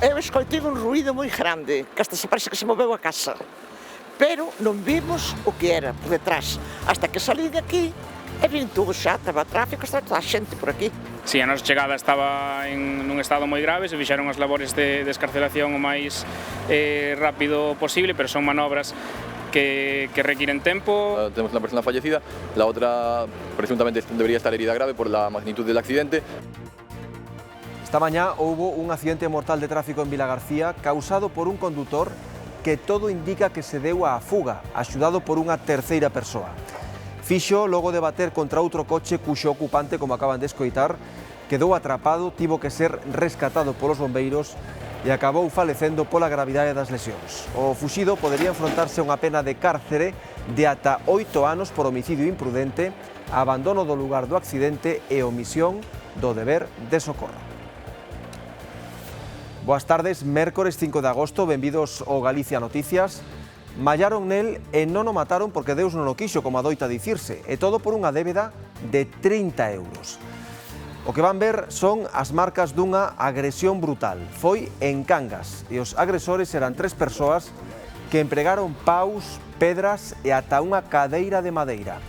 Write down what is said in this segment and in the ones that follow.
Eu escoitei un ruído moi grande, que hasta se parece que se moveu a casa. Pero non vimos o que era por detrás, hasta que salí de aquí e vin todo xa, estaba tráfico, estaba toda a xente por aquí. Si, a nosa chegada estaba nun estado moi grave, se fixeron as labores de descarcelación o máis rápido posible, pero son manobras que requieren tempo. Tenemos una persona fallecida, la otra presuntamente debería estar herida grave por la magnitud del accidente. Esta mañá houbo un accidente mortal de tráfico en Vilagarcía causado por un condutor que todo indica que se deu á fuga, axudado por unha terceira persoa. Fixo logo de bater contra outro coche cuxo ocupante, como acaban de escoitar, quedou atrapado, tivo que ser rescatado polos bombeiros e acabou falecendo pola gravidade das lesións. O fuxido podería enfrontarse a unha pena de cárcere de ata 8 anos por homicidio imprudente, abandono do lugar do accidente e omisión do deber de socorro. Boas tardes, mércores 5 de agosto, benvidos ao Galicia Noticias. Mallaron nel e non o mataron porque Deus non o quixo, como adoita dicirse, e todo por unha débeda de 30 euros. O que van ver son as marcas dunha agresión brutal. Foi en Cangas e os agresores eran 3 persoas que empregaron paus, pedras e ata unha cadeira de madeira.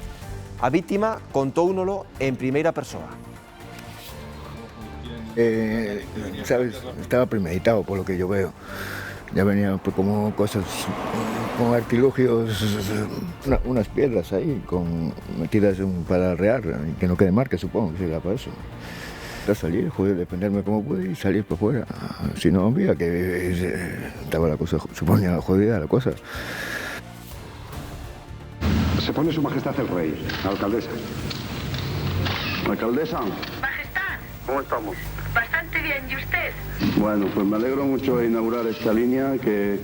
A vítima contóunolo en primeira persoa. Sabes, estaba premeditado por lo que yo veo. Ya venía pues, como cosas con artilugios, unas piedras ahí metidas para arrear, que no quede marca, supongo que será para eso. Para salir, joder, defenderme como pude y salir por fuera. Si no, veía que estaba la cosa, suponía jodida la cosa. Se pone su majestad el rey, la alcaldesa. Alcaldesa. Majestad. ¿Cómo estamos? Bastante bien, ¿y usted? Bueno, pues me alegro mucho de inaugurar esta línea que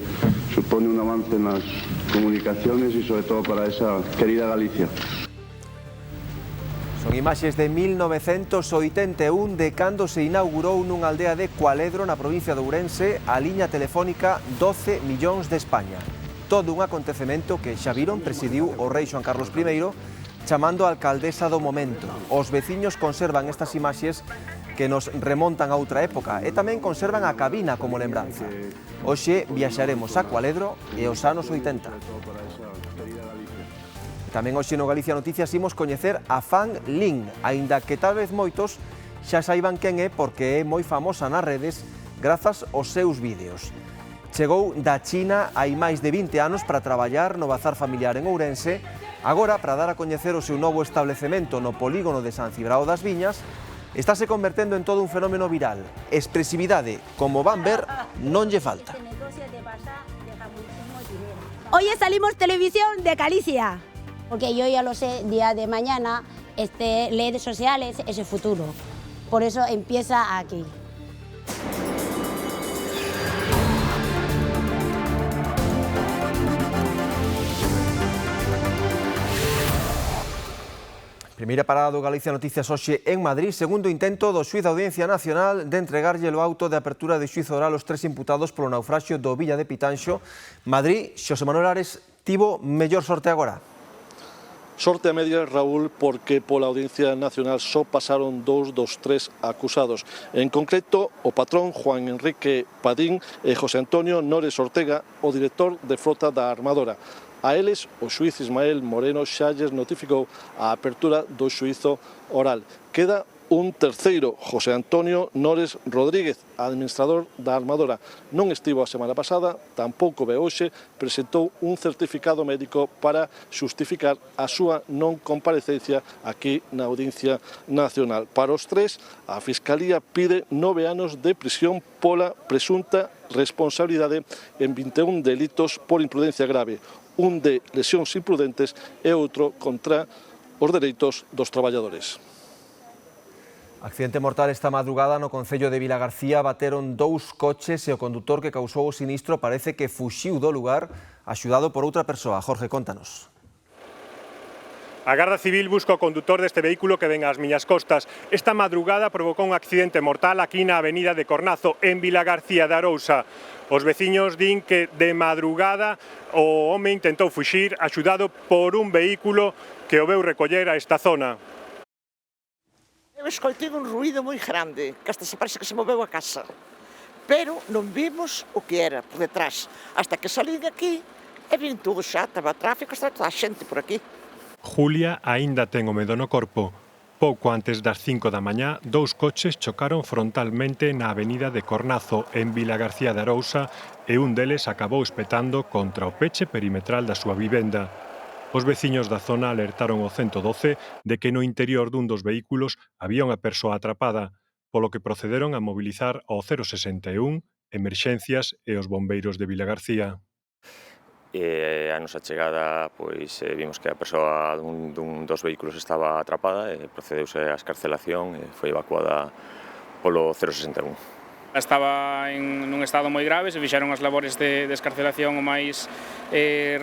supone un avance en las comunicaciones y sobre todo para esa querida Galicia. Son imaxes de 1981 de cando se inaugurou nunha aldea de Cualedro, na provincia de Ourense, a liña telefónica 12 millóns de España. Todo un acontecemento que xa viron presidiu o rei Xoán Carlos I, chamando a alcaldesa do momento. Os veciños conservan estas imaxes que nos remontan a outra época e tamén conservan a cabina como lembranza. Hoxe viaxaremos a Cualedro e os anos 80. Tamén hoxe no Galicia Noticias imos coñecer a Fan Lin, aínda que tal vez moitos xa saiban quen é porque é moi famosa nas redes grazas aos seus vídeos. Chegou da China hai máis de 20 anos para traballar no bazar familiar en Ourense, agora para dar a coñecer o seu novo establecemento no polígono de San Cibrao das Viñas, estáse convertendo en todo un fenómeno viral. Expresividade, como van ver, non lle falta. Hoy salimos televisión de Galicia. Porque yo ya lo sé, día de mañana, redes sociales es el futuro. Por eso empieza aquí. Primeira parada do Galicia Noticias hoxe en Madrid, segundo intento do xuíz da Audiencia Nacional de entregarlle o auto de apertura de xuízo oral aos 3 imputados polo naufraxio do Villa de Pitanxo. Madrid, Xosé Manuel Ares, tivo mellor sorte agora. Sorte a medias, Raúl, porque pola Audiencia Nacional só pasaron 2 dos 3 acusados. En concreto, o patrón Juan Enrique Padín e José Antonio Nores Ortega, o director de frota da armadora. A eles, o xuíz Ismael Moreno xa lles notificou a apertura do xuízo oral. Queda un terceiro, José Antonio Nores Rodríguez, administrador da armadora. Non estivo a semana pasada, tampouco ve hoxe, presentou un certificado médico para xustificar a súa non comparecencia aquí na Audiencia Nacional. Para os 3, a Fiscalía pide 9 anos de prisión pola presunta responsabilidade en 21 delitos por imprudencia grave, un de lesións imprudentes e outro contra os dereitos dos traballadores. Accidente mortal esta madrugada no concello de Vilagarcía, bateron 2 coches e o condutor que causou o sinistro parece que fuxiu do lugar, axudado por outra persoa. Jorge, contanos. A Garda Civil busca o condutor deste vehículo que ven ás miñas costas. Esta madrugada provocou un accidente mortal aquí na avenida de Cornazo, en Vilagarcía de Arousa. Os veciños din que de madrugada o home intentou fuxir axudado por un vehículo que o veu recoller a esta zona. Eu escoitei un ruído moi grande, que hasta se parece que se moveu a casa. pero non vimos o que era por detrás, hasta que salín aquí e vin todo xa, estaba tráfico, estaba toda a xente por aquí. Julia aínda ten o medo no corpo. Pouco antes das 5 da mañá, dous coches chocaron frontalmente na avenida de Cornazo, en Vilagarcía de Arousa, e un deles acabou espetando contra o peche perimetral da súa vivenda. Os veciños da zona alertaron o 112 de que no interior dun dos vehículos había unha persoa atrapada, polo que procederon a mobilizar ao 061, emerxencias e os bombeiros de Vilagarcía. E a nosa chegada, pois, vimos que a persoa dun dos vehículos estaba atrapada e procedeuse a escarcelación e foi evacuada polo 061. Estaba nun estado moi grave, se fixeron as labores de escarcelación o máis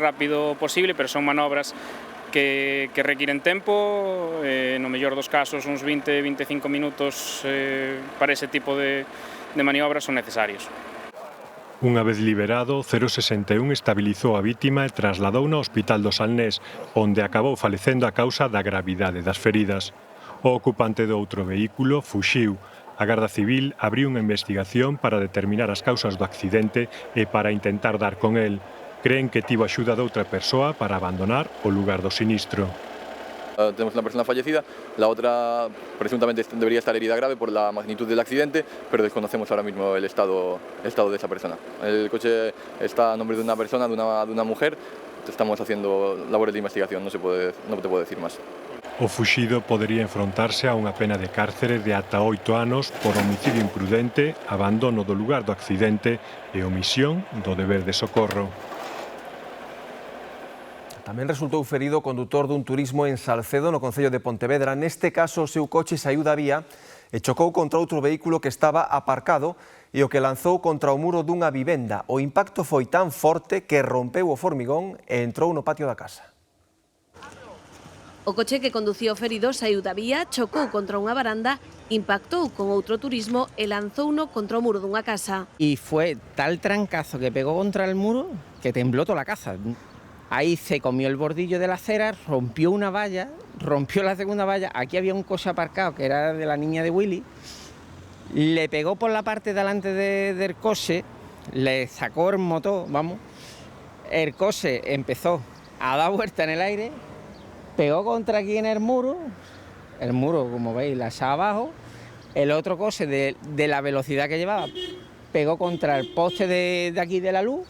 rápido posible, pero son manobras que requiren tempo, no mellor dos casos uns 20-25 minutos para ese tipo de maniobras son necesarios. Unha vez liberado, o 061 estabilizou a vítima e trasladouna ao Hospital do Salnés, onde acabou falecendo a causa da gravidade das feridas. O ocupante do outro vehículo fuxiu. A Garda Civil abriu unha investigación para determinar as causas do accidente e para intentar dar con el. Creen que tivo axuda de outra persoa para abandonar o lugar do sinistro. Tenemos una persona fallecida, la otra presuntamente debería estar herida grave por la magnitud del accidente, pero desconocemos ahora mismo el estado de esa persona. El coche está a nombre de una persona, de una mujer, estamos haciendo labores de investigación, no te puedo decir más. O fuxido podería enfrontarse a unha pena de cárcere de ata 8 anos por homicidio imprudente, abandono do lugar do accidente e omisión do deber de socorro. Tamén resultou ferido o condutor dun turismo en Salcedo, no concello de Pontevedra. Neste caso, o seu coche saiu da vía e chocou contra outro vehículo que estaba aparcado e o que lanzou contra o muro dunha vivenda. O impacto foi tan forte que rompeu o formigón e entrou no patio da casa. O coche que conducía o ferido saiu da vía, chocou contra unha baranda, impactou con outro turismo e lanzouno contra o muro dunha casa. Y fue tal trancazo que pegó contra el muro que tembló toda la casa. Ahí se comió el bordillo de la acera, rompió una valla, rompió la segunda valla. Aquí había un coche aparcado que era de la niña de Willy. Le pegó por la parte delante del coche, le sacó el motor, vamos. El coche empezó a dar vuelta en el aire, pegó contra aquí en el muro, como veis, la echaba abajo. El otro coche, de la velocidad que llevaba, pegó contra el poste de aquí de la luz.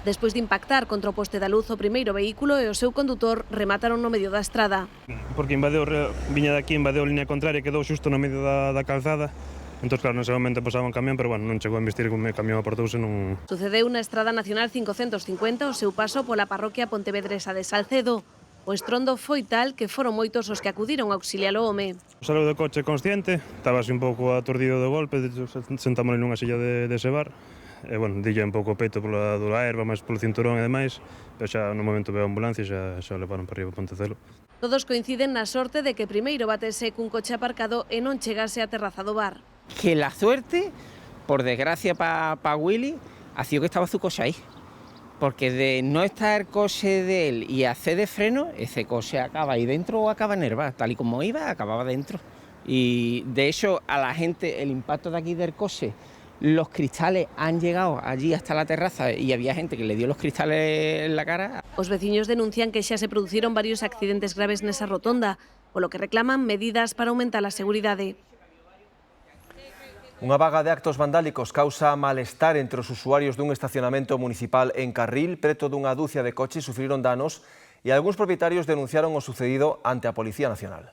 Despois de impactar contra o poste da luz, o primeiro vehículo e o seu condutor remataron no medio da estrada. Porque viña de aquí, invadeu a línea contraria e quedou xusto no medio da calzada. Entón, claro, nese momento pasaba un camión, pero bueno, non chegou a embestir con o camión aportouse non... Sucedeu na Estrada Nacional 550 o seu paso pola parroquia pontevedresa de Salcedo. O estrondo foi tal que foron moitos os que acudiron a auxiliar o home. Salou do coche consciente, estaba así un pouco aturdido do golpe, sentámosle nunha silla de sebar. E, bueno, dille un pouco o peito pola erva, máis polo cinturón e demais, pero xa no momento veio a ambulancia e xa o levaron para arriba a Pontecelo. Todos coinciden na sorte de que primeiro batese cun coche aparcado e non chegase á terraza do bar. Que la suerte, por desgracia para Willy, ha sido que estaba su coche ahí. Porque de no estar el coche de él y hacer de freno, ese coche acaba ahí dentro o acaba en el bar. Tal y como iba, acababa dentro. Y de hecho, a la gente, el impacto de aquí del coche, los cristales han llegado allí hasta la terraza y había gente que le dio los cristales en la cara. Os veciños denuncian que xa se produciron varios accidentes graves nesa rotonda, polo que reclaman medidas para aumentar a seguridade. Unha vaga de actos vandálicos causa malestar entre os usuarios dun estacionamento municipal en Carril. Preto dunha dúcia de coches sufriron danos e algúns propietarios denunciaron o sucedido ante a Policía Nacional.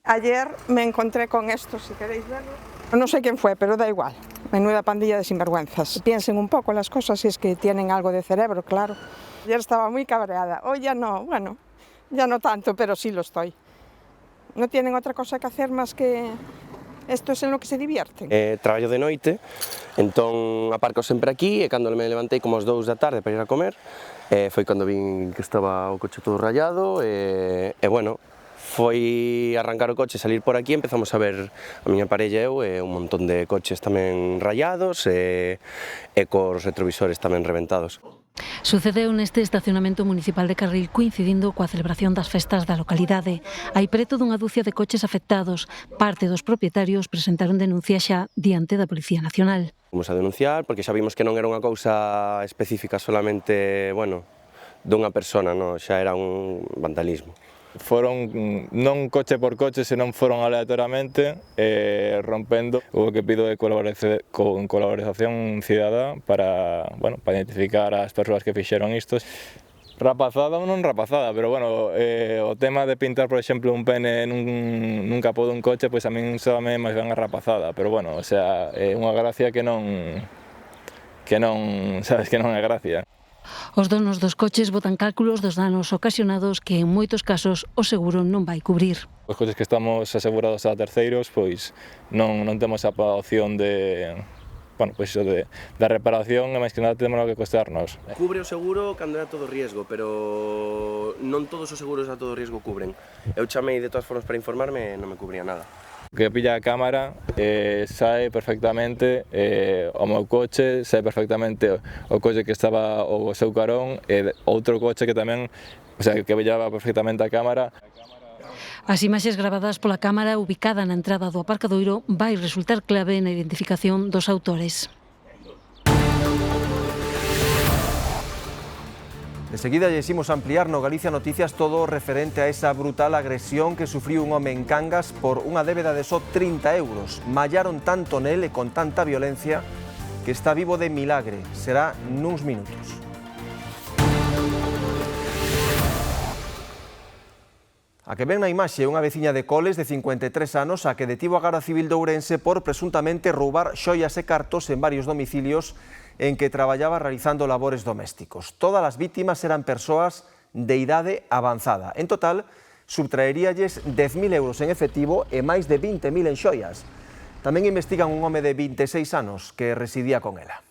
Ayer me encontré con esto, si queréis verlo. No sé quién fue, pero da igual. Menuda pandilla de sinvergüenzas. Piensen un poco las cosas si es que tienen algo de cerebro, claro. Ayer estaba muy cabreada. Hoy ya no, bueno, ya no tanto, pero sí lo estoy. No tienen otra cosa que hacer más que... Esto es en lo que se divierten. Traballo de noite, entón aparco sempre aquí e cando me levantei como as 2 da tarde para ir a comer, foi cando vin que estaba o coche todo rayado e bueno, foi arrancar o coche, salir por aquí, empezamos a ver a miña parella e eu un montón de coches tamén rayados e cos retrovisores tamén reventados. Sucedeu neste estacionamento municipal de Carril coincidindo coa celebración das festas da localidade. Hai preto dunha dúcia de coches afectados. Parte dos propietarios presentaron denuncia xa diante da Policía Nacional. Vamos a denunciar porque xa vimos que non era unha cousa específica solamente, dunha persona, xa era un vandalismo. Foron non coche por coche, senón foron aleatoriamente rompendo. Hubo que pido de colaboración cidadá para identificar as persoas que fixeron isto. Rapazada ou non rapazada, pero o tema de pintar, por exemplo, un pene nun capó dun coche, pois a min soame máis ben a rapazada, pero é unha gracia que non é gracia. Os donos dos coches botan cálculos dos danos ocasionados que en moitos casos o seguro non vai cubrir. Os coches que estamos asegurados a terceiros, pois non temos a opción da reparación, e máis que nada temos que costarnos. Cubre o seguro cando é a todo riesgo, pero non todos os seguros a todo riesgo cubren. Eu chamei de todas formas para informarme e non me cubría nada. Que pilla a cámara, sae perfectamente o meu coche, sae perfectamente o coche que estaba o seu carón, e outro coche que tamén, que pillaba perfectamente a cámara. As imaxes gravadas pola cámara ubicada na entrada do aparcadoiro vai resultar clave na identificación dos autores. De seguida lle imos ampliar no Galicia Noticias todo referente a esa brutal agresión que sufriu un home en Cangas por unha débeda de só 30 euros. Mallaron tanto nel e con tanta violencia que está vivo de milagre. Será nuns minutos. A que ven na imaxe unha veciña de Coles de 53 anos a que detivo a Garda Civil de Ourense por presuntamente roubar xoias e cartos en varios domicilios en que traballaba realizando labores domésticos. Todas as vítimas eran persoas de idade avanzada. En total, subtraeríalles 10.000 euros en efectivo e máis de 20.000 en xoias. Tamén investigan un home de 26 anos que residía con ela.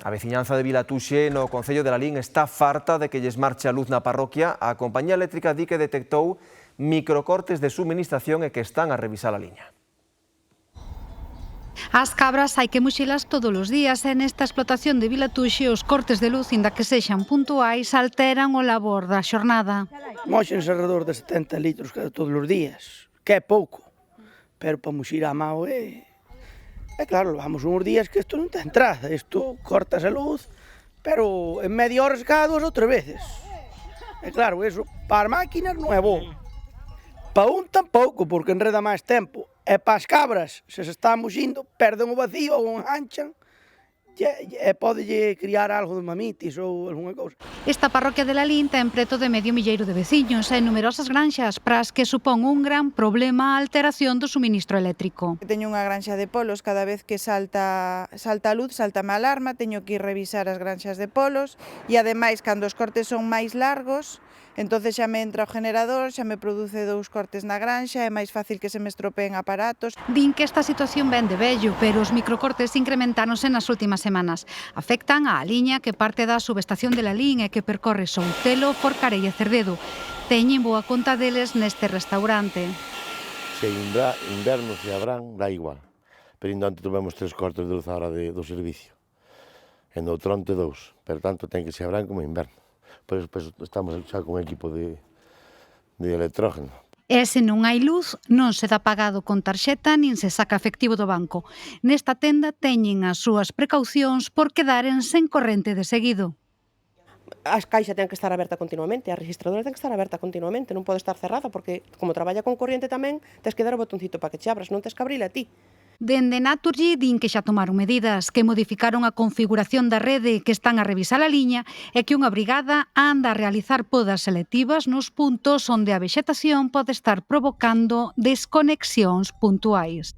A veciñanza de Vilatuxe, no concello de Lalín, está farta de que lles marche a luz na parroquia. A compañía eléctrica di que detectou microcortes de suministración e que están a revisar a liña. As cabras hai que muxilas todos os días e nesta explotación de Vilatuxe os cortes de luz, inda que sexan puntuais, alteran o labor da xornada. Móxense alrededor de 70 litros todos os días, que é pouco, pero para muxir a mao é claro, vamos uns días que isto non ten entrada, isto cortas a luz, pero en media hora se cada 2 ou 3 veces. É claro, eso para as máquinas non é bo. Para un tampouco, porque enreda máis tempo. E para as cabras, se está muxindo, perden o vacío ou enganchan, e podelle criar algo de mamitis ou alguna cousa. Esta parroquia de Lalín ten preto de 500 de veciños e numerosas granxas para as que supón un gran problema a alteración do suministro eléctrico. Teño unha granxa de polos, cada vez que salta a luz, saltame a alarma, teño que ir revisar as granxas de polos e ademais, cando os cortes son máis largos, entonces xa me entra o generador, xa me produce 2 cortes na granxa, é máis fácil que se me estropeen aparatos. Din que esta situación ven de vello, pero os microcortes incrementáronse nas últimas semanas. Afectan á liña que parte da subestación de Lalín e que percorre Soutelo, Forcarei e Cerdedo. Teñen boa conta deles neste restaurante. Se inverno se habrán, dá igual. Pero onte tivemos 3 cortes de luz a hora do servicio. En Outronte 2, pero tanto ten que se habrán como inverno. Pois estamos xa con equipo de electrógeno. E se non hai luz, non se dá pagado con tarxeta nin se saca efectivo do banco. Nesta tenda teñen as súas precaucións por quedaren sen corrente de seguido. A caixa ten que estar aberta continuamente, a registradora ten que estar aberta continuamente, non pode estar cerrada porque, como traballa con corriente tamén, tens que dar o botoncito para que che abras, non tens que abrila a ti. Dende Naturgy din que xa tomaron medidas, que modificaron a configuración da rede, que están a revisar a liña e que unha brigada anda a realizar podas selectivas nos puntos onde a vexetación pode estar provocando desconexións puntuais.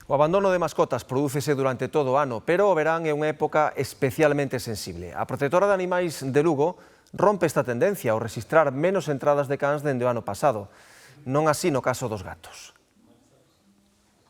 O abandono de mascotas prodúcese durante todo o ano, pero o verán é unha época especialmente sensible. A Protectora de Animais de Lugo rompe esta tendencia ao rexistrar menos entradas de cans dende o ano pasado. Non así no caso dos gatos.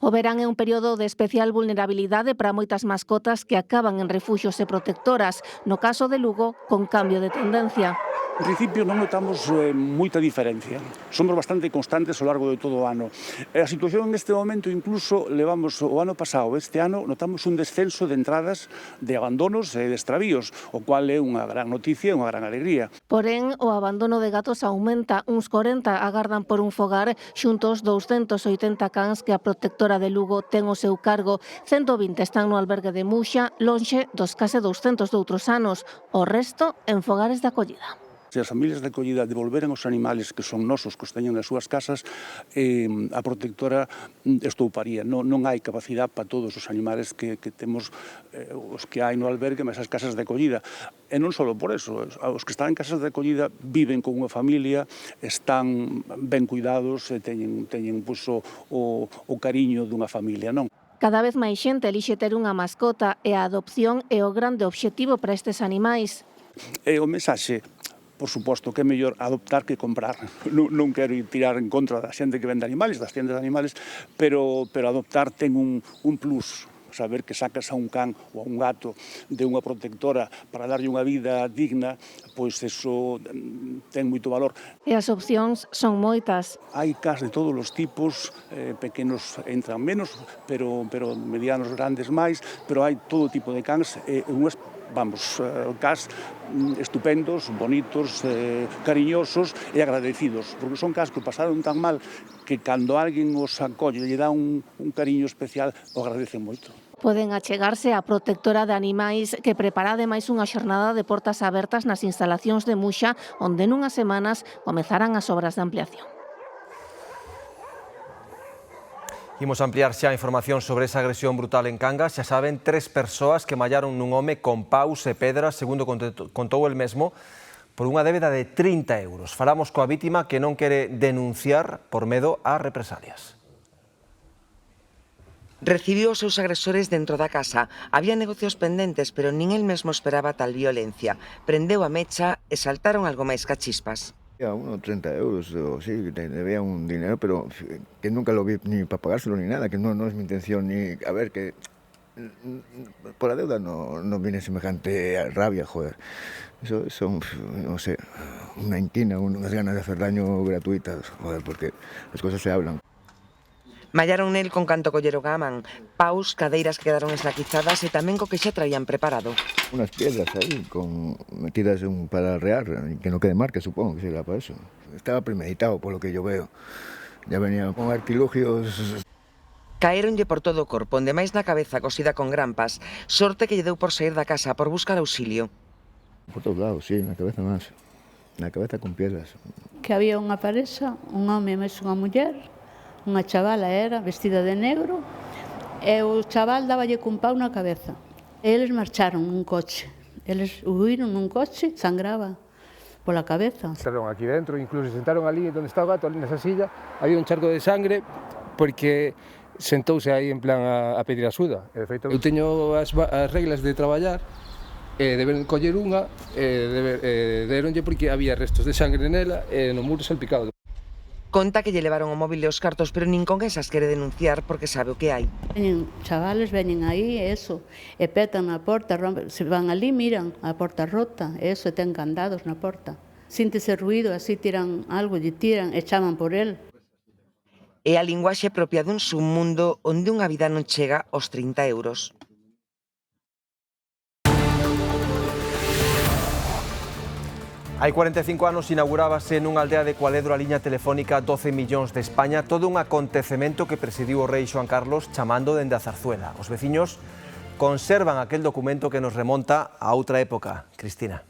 O verán é un período de especial vulnerabilidade para moitas mascotas que acaban en refuxios e protectoras, no caso de Lugo, con cambio de tendencia. En principio non notamos moita diferencia. Somos bastante constantes ao largo de todo o ano. A situación neste momento, incluso, levamos o ano pasado, este ano, notamos un descenso de entradas de abandonos e de extravíos, o cual é unha gran noticia e unha gran alegría. Porén, o abandono de gatos aumenta. Uns 40 agardan por un fogar xunto aos 280 cans que a protectora de Lugo ten o seu cargo. 120 están no albergue de Muxa, lonxe dos case 200 de outros anos. O resto en fogares de acollida. Se as familias de acollida devolveren os animales que son nosos, que os teñen nas súas casas, a protectora estouparía. Non hai capacidade para todos os animales que temos, os que hai no albergue, mas as casas de acollida. E non só por eso, os que están en casas de acollida viven con unha familia, están ben cuidados e teñen o cariño dunha familia, non? Cada vez máis xente elixe ter unha mascota e a adopción é o grande obxectivo para estes animais. E o mensaxe, por suposto, que é mellor adoptar que comprar. Non quero ir tirar en contra da xente que vende animales, das tiendas de animales, pero adoptar ten un plus. Saber que sacas a un can ou a un gato de unha protectora para darlle unha vida digna, pois eso ten moito valor. E as opcións son moitas. Hai cans de todos os tipos, pequenos entran menos, pero medianos grandes máis, pero hai todo tipo de cans e unhas cans estupendos, bonitos, cariñosos e agradecidos, porque son cans que pasaron tan mal que cando alguén os acolle e lle dá un cariño especial, o agradecen moito. Poden achegarse á protectora de animais que prepara ademais unha xornada de portas abertas nas instalacións de Muxa, onde nunhas semanas comezarán as obras de ampliación. Imos ampliar xa a información sobre esa agresión brutal en Cangas. Xa saben, 3 persoas que mallaron nun home con paus e pedras, segundo contou el mesmo, por unha débeda de 30 euros. Falamos coa vítima que non quere denunciar por medo ás represalias. Recibiu os seus agresores dentro da casa. Había negocios pendentes, pero nin el mesmo esperaba tal violencia. Prendeu a mecha e saltaron algo máis que chispas. Unos 30 euros, o sí, debía un dinero, pero que nunca lo vi ni para pagárselo ni nada, que no es mi intención ni... A ver, que por la deuda no viene semejante rabia, joder. Eso son, no sé, una inquina, unas ganas de hacer daño gratuitas, joder, porque las cosas se hablan. Mallaron nel con canto collero gaman, paus, cadeiras que quedaron esnaquizadas e tamén co que xa traían preparado. Unas piedras aí, metidas para arrear, que no quede marca, supongo que será para eso. Estaba premeditado, por lo que yo veo. Ya venía con artilugios. Caéronlle por todo o corpo, onde máis na cabeza cosida con grampas, sorte que lle deu por sair da casa por buscar auxilio. Por todos lados, sí, na cabeza máis. Na cabeza con piedras. Que había unha parexa, un home máis unha muller, unha chavala era vestida de negro e o chaval dáballe cun pau na cabeza. Eles marcharon nun coche. Eles huíron nun coche, sangraba pola cabeza. Entraron aquí dentro, incluso sentaron ali onde está o gato, ali nesa silla, había un charco de sangre porque sentouse aí en plan a pedir axuda. De feito, eu teño as reglas de traballar, deben coller unha, deronlle porque había restos de sangre nela e no muro salpicado. Conta que lle levaron o móvil e os cartos, pero nin con esas quere denunciar porque sabe o que hai. Veñen chavales, veñen aí, eso, e petan na porta, se van ali, miran a porta rota, eso, e ten candados na porta. Síntese ruido, así tiran algo, lle tiran e chaman por el. É a linguaxe propia dun submundo onde unha vida non chega aos 30 euros. Hai 45 anos inaugurábase nunha aldea de Cualedro a liña telefónica 12 millóns de España, todo un acontecemento que presidiu o rei Xoán Carlos chamando dende a Zarzuela. Os veciños conservan aquel documento que nos remonta a outra época. Cristina.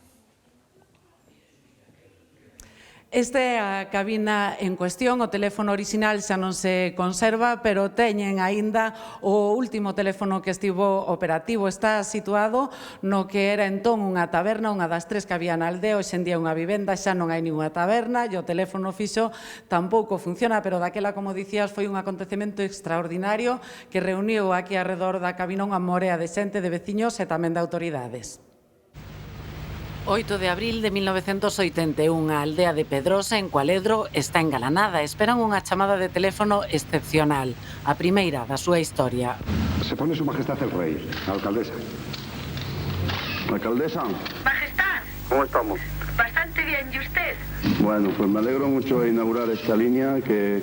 Esta é a cabina en cuestión, o teléfono orixinal xa non se conserva, pero teñen aínda o último teléfono que estivo operativo. Está situado no que era entón unha taberna, unha das 3 que había na aldea, hoxe en día unha vivenda, xa non hai ninguna taberna, e o teléfono fixo tampouco funciona, pero daquela, como dicías, foi un acontecemento extraordinario que reuniu aquí arredor da cabina unha morea de xente, de veciños e tamén de autoridades. 8 de abril de 1981, a aldea de Pedrosa, en Cualedro, está engalanada. Esperan unha chamada de teléfono excepcional, a primeira da súa historia. Se pone su majestad el rey, alcaldesa. Alcaldesa. Majestad. ¿Cómo estamos? Bastante bastante bien. ¿Y usted? Bueno, pues me alegro mucho de inaugurar esta línea que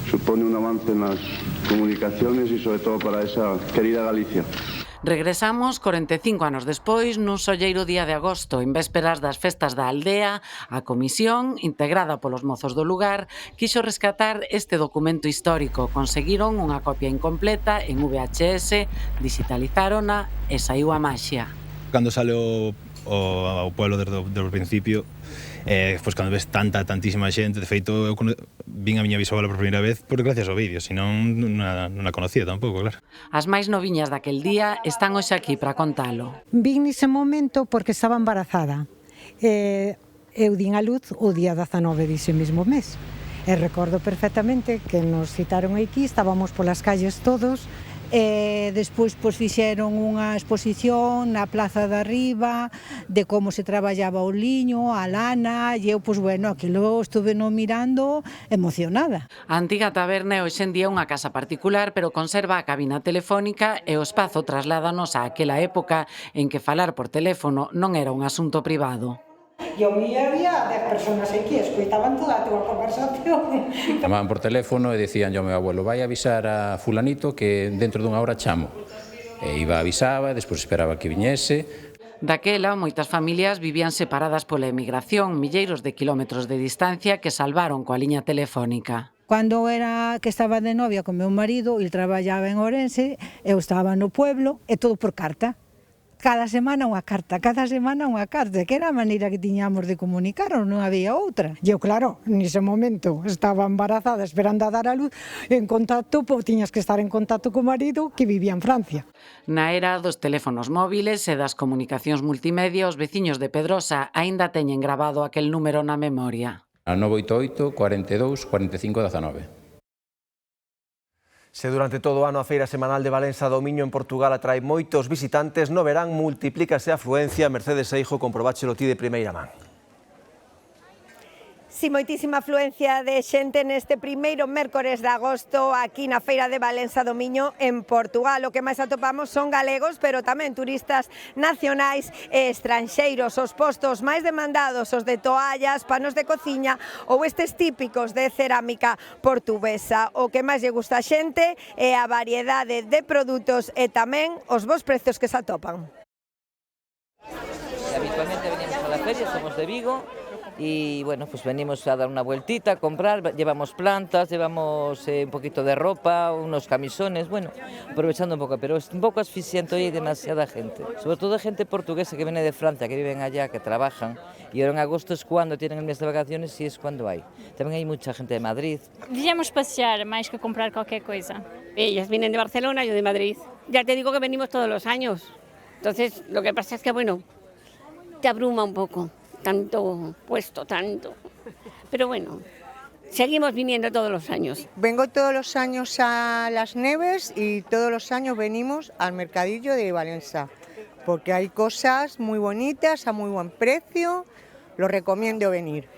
supone un avance en las comunicaciones y sobre todo para esa querida Galicia. Regresamos 45 anos despois nun solleiro día de agosto, en vésperas das festas da aldea. A comisión, integrada polos mozos do lugar, quixo rescatar este documento histórico. Conseguiron unha copia incompleta en VHS, digitalizárona e saiu a maxia. Cando sale o pueblo desde o principio, pois cando ves tantísima xente, de feito eu vin a miña bisavóla por primeira vez gracias ao vídeo, senón non a conocía tampouco, claro. As máis noviñas daquel día están hoxe aquí para contalo. Vin nese momento porque estaba embarazada. Eu din a luz o día 19 dese mesmo mes. E recordo perfectamente que nos citaron aquí, estábamos polas calles todos, e despois fixeron unha exposición na Plaza de Arriba de como se traballaba o liño, a lana, e eu, aquilo estuve mirando emocionada. A antiga taberna é hoxe en día unha casa particular, pero conserva a cabina telefónica e o espazo trasládanos a aquela época en que falar por teléfono non era un asunto privado. E ao mellor había 10 persoas aquí, escoitaban toda a túa conversación. Chamaban por teléfono e dicían ao meu abuelo, vai avisar a fulanito que dentro dunha hora chamo. E iba, avisaba, despois esperaba que viñese. Daquela, moitas familias vivían separadas pola emigración, milleiros de kilómetros de distancia que salvaron coa liña telefónica. Cando era que estaba de novia con meu marido, el traballaba en Ourense, eu estaba no pueblo, e todo por carta. Cada semana unha carta, que era a maneira que tiñamos de comunicar, non había outra. Eu, claro, nese momento estaba embarazada esperando a dar a luz, en contacto, tiñas que estar en contacto co marido que vivía en Francia. Na era dos teléfonos móviles e das comunicacións multimedia, os veciños de Pedrosa aínda teñen gravado aquel número na memoria. A 988 42 45 19. Se durante todo o ano a Feira Semanal de Valença do Miño en Portugal atrae moitos visitantes, no verán multiplícase a afluencia. Mercedes Seijo, comprobáchelo ti de primeira man. Si, moitísima afluencia de xente neste primeiro mércores de agosto aquí na Feira de Valença do Miño en Portugal. O que máis atopamos son galegos, pero tamén turistas nacionais e estranxeiros. Os postos máis demandados, os de toallas, panos de cociña ou estes típicos de cerámica portuguesa. O que máis lle gusta a xente é a variedade de produtos e tamén os bons prezos que se atopan. Habitualmente venimos a la feria, somos de Vigo. Y bueno, pues venimos a dar una vueltita, a comprar, llevamos plantas, llevamos un poquito de ropa, unos camisones, bueno, aprovechando un poco, pero es un poco asfixiante hoy, hay demasiada gente, sobre todo gente portuguesa que viene de Francia, que viven allá, que trabajan, y ahora en agosto es cuando tienen el mes de vacaciones y es cuando hay. También hay mucha gente de Madrid. Viemos pasear más que comprar cualquier cosa. Ellas vienen de Barcelona, yo de Madrid. Ya te digo que venimos todos los años, entonces lo que pasa es que, bueno, te abruma un poco. Tanto puesto, tanto. Pero bueno, seguimos viniendo todos los años. Vengo todos los años a Las Neves y todos los años venimos al mercadillo de Valença, porque hay cosas muy bonitas, a muy buen precio, lo recomiendo venir.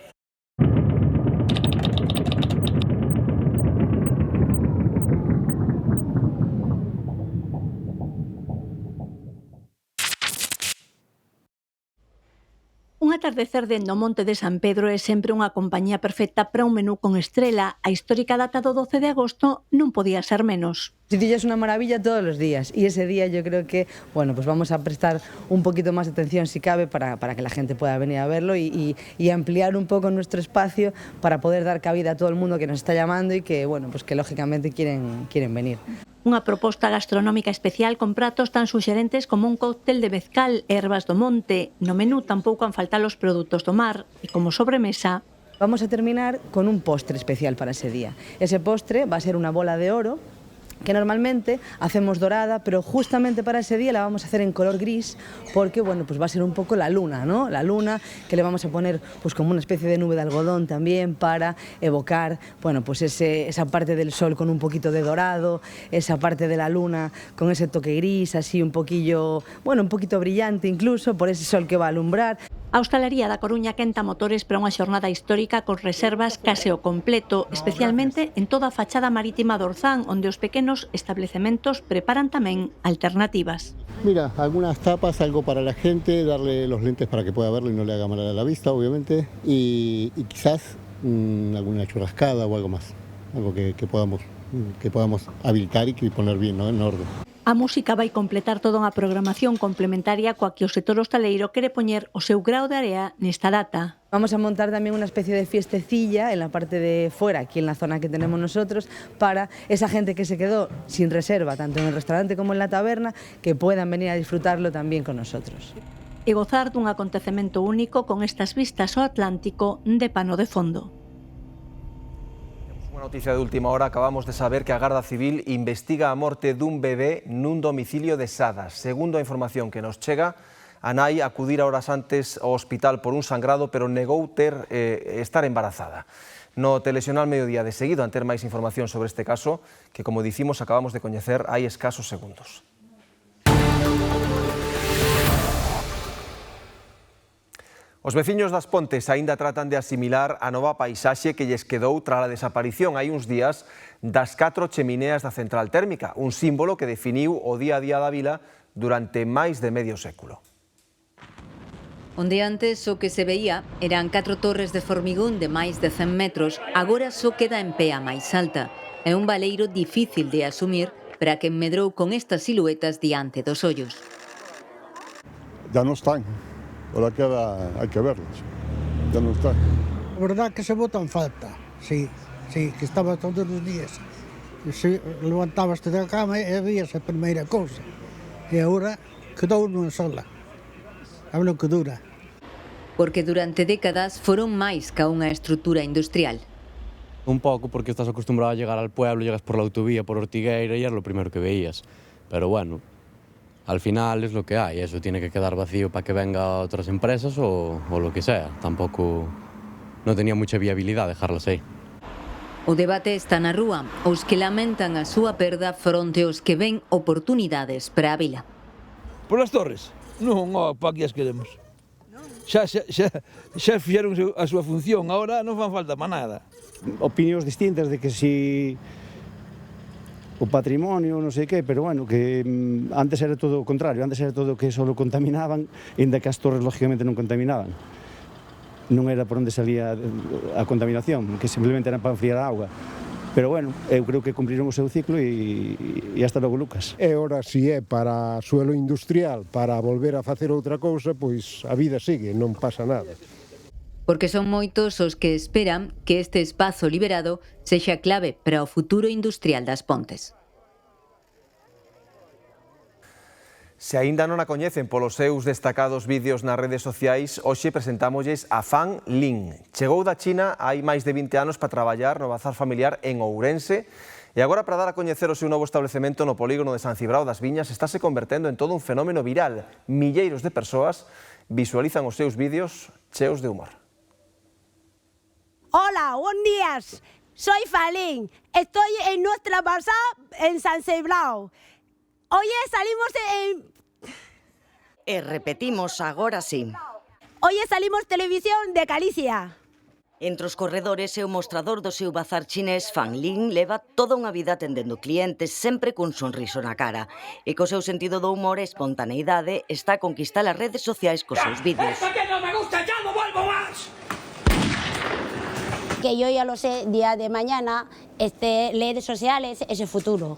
Un atardecer dentro do Monte de San Pedro é sempre unha compañía perfecta para un menú con estrela. A histórica data do 12 de agosto non podía ser menos. Sitio es una maravilla todos los días y ese día yo creo que, bueno, pues vamos a prestar un poquito más de atención si cabe para que la gente pueda venir a verlo y ampliar un poco nuestro espacio para poder dar cabida a todo el mundo que nos está llamando y que, bueno, pues que lógicamente quieren venir. Unha proposta gastronómica especial con pratos tan suxerentes como un cóctel de mezcal e ervas do monte. No menú tampouco han faltado os produtos do mar e como sobremesa vamos a terminar con un postre especial para ese día. Ese postre va a ser una bola de oro que normalmente hacemos dorada, pero justamente para ese día la vamos a hacer en color gris porque, bueno, pues va a ser un poco la luna, ¿no? La luna que le vamos a poner pues como una especie de nube de algodón también para evocar, bueno, pues esa parte del sol con un poquito de dorado, esa parte de la luna con ese toque gris, así un poquillo, bueno, un poquito brillante incluso por ese sol que va a alumbrar. A hostalería da Coruña quenta motores para unha xornada histórica con reservas case ao completo, especialmente en toda a fachada marítima do Orzán, onde os pequenos establecementos preparan tamén alternativas. Mira, algunas tapas, algo para la gente, darle los lentes para que pueda verlo y no le haga mal a la vista, obviamente, y quizás alguna churrascada o algo más, algo que podamos habilitar y poner bien, ¿no? En orden. A música vai completar toda unha programación complementaria coa que o sector hostaleiro quere poñer o seu grao de area nesta data. Vamos a montar también una especie de fiestecilla en la parte de fuera, aquí en la zona que tenemos nosotros, para esa gente que se quedó sin reserva, tanto en el restaurante como en la taberna, que puedan venir a disfrutarlo también con nosotros. E gozar dun acontecemento único con estas vistas ao Atlántico de pano de fondo. Unha noticia de última hora, acabamos de saber que a Garda Civil investiga a morte dun bebé nun domicilio de Sadas. Segundo a información que nos chega, a nai acudira horas antes ao hospital por un sangrado, pero negou estar embarazada. No Telexornal Mediodía de seguido, an ter máis información sobre este caso, que, como dicimos, acabamos de coñecer hai escasos segundos. Os veciños das Pontes aínda tratan de asimilar a nova paisaxe que lles quedou tras a desaparición hai uns días das 4 chemineas da central térmica, un símbolo que definiu o día a día da vila durante máis de medio século. Onde antes o que se veía eran 4 torres de formigón de máis de 100 metros, agora só queda en pé a máis alta. É un baleiro difícil de asumir para quen medrou con estas siluetas diante dos ollos. Ya non están. Ahora hay que verlos, ya no está. La verdad que se bota en falta, sí, que estaba todos os días. Se levantabaste da cama e vías a primeira cousa. E agora quedou nunha sola. A ver o que dura. Porque durante décadas foron máis ca unha estrutura industrial. Un pouco porque estás acostumbrado a llegar al pueblo, llegas por la autovía, por Ortigueira y es lo primero que veías. Pero bueno, al final es lo que hay, eso tiene que quedar vacío para que vengan otras empresas o lo que sea. Tampoco no tenía mucha viabilidad dejarlas aí. O debate está na rúa, os que lamentan a súa perda fronte os que ven oportunidades para a vila. Por as torres? Non, para que as queremos. Xa fixeron a súa función, agora non fan falta para nada. Opinións distintas de que si o patrimonio, non sei que, pero bueno, que antes era todo o contrario, antes era todo que só contaminaban, ainda que as torres lógicamente non contaminaban. Non era por onde salía a contaminación, que simplemente era para enfriar a auga. Pero bueno, eu creo que cumpriron o seu ciclo e hasta logo, Lucas. E ora, se é para suelo industrial, para volver a facer outra cousa, pois a vida sigue, non pasa nada. Porque son moitos os que esperan que este espazo liberado sexa clave para o futuro industrial das Pontes. Se aínda non a coñecen polos seus destacados vídeos nas redes sociais, hoxe presentámosles a Fan Lin. Chegou da China hai máis de 20 anos para traballar no bazar familiar en Ourense e agora para dar a coñecer o seu novo establecemento no polígono de San Cibrao das Viñas estáse convertendo en todo un fenómeno viral. Milleiros de persoas visualizan os seus vídeos cheos de humor. Hola, buenos días. Soy Falín. Estoy en nuestra bazar en San Cibrao. Hoy salimos repetimos, agora sí. Hoy salimos televisión de Galicia. Entre os corredores e o mostrador do seu bazar chinés, Fan Lin leva toda unha vida atendendo clientes, sempre cun sonriso na cara. E co seu sentido do humor e espontaneidade está a conquistar as redes sociais cos seus vídeos. ¡Eso que no me gusta, ya no vuelvo más! Que yo ya lo sé, día de mañana, redes sociales es el futuro.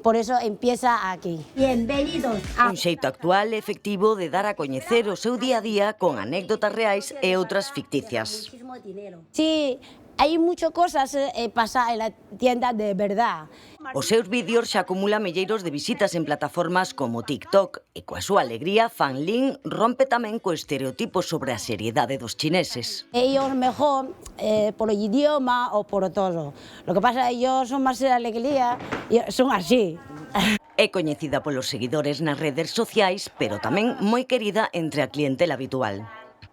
Por eso empieza aquí. Bienvenidos a... Un xeito actual e efectivo de dar a coñecer o seu día a día con anécdotas reais e outras ficticias. Sí, hay muchas cosas pasan en la tienda de verdad. Os seus vídeos xa acumulan milleiros de visitas en plataformas como TikTok e coa súa alegría, Fan Lin rompe tamén co estereotipo sobre a seriedade dos chineses. Ellos mejor por el idioma o por todo. Lo que pasa es que ellos son más de alegría y son así. É coñecida polos seguidores nas redes sociais, pero tamén moi querida entre a clientela habitual.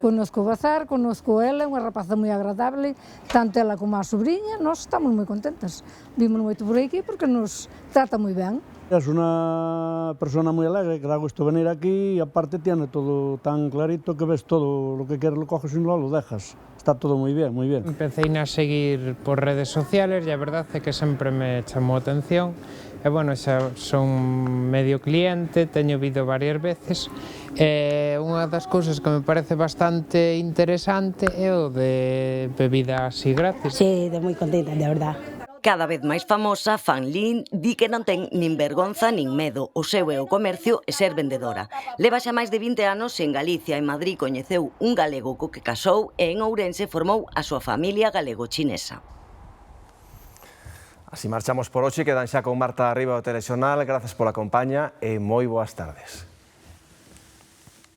Conozco o bazar, conozco ela, é unha rapaza moi agradable, tanto ela como a sobrinha, nós estamos moi contentas. Vimos moito por aquí porque nos trata moi ben. Es una persona muy alegre, que da gusto venir aquí y aparte tiene todo tan clarito que ves todo lo que quieres, lo coges y no lo dejas. Está todo muy bien, muy bien. Empecé a seguir por redes sociales e a verdade é que sempre me chamou a atención. E, bueno, xa son medio cliente, teño vido varias veces. E unha das cousas que me parece bastante interesante é o de bebida así gratis. Sí, de moi contenta, de verdad. Cada vez máis famosa, Fan Lin di que non ten nin vergonza nin medo. O seu é o comercio e ser vendedora. Leva xa máis de 20 anos en Galicia. En Madrid coñeceu un galego co que casou e en Ourense formou a súa familia galego-chinesa. Así marchamos por hoxe, quedan xa con Marta arriba do Telexornal. Grazas pola compaña e moi boas tardes.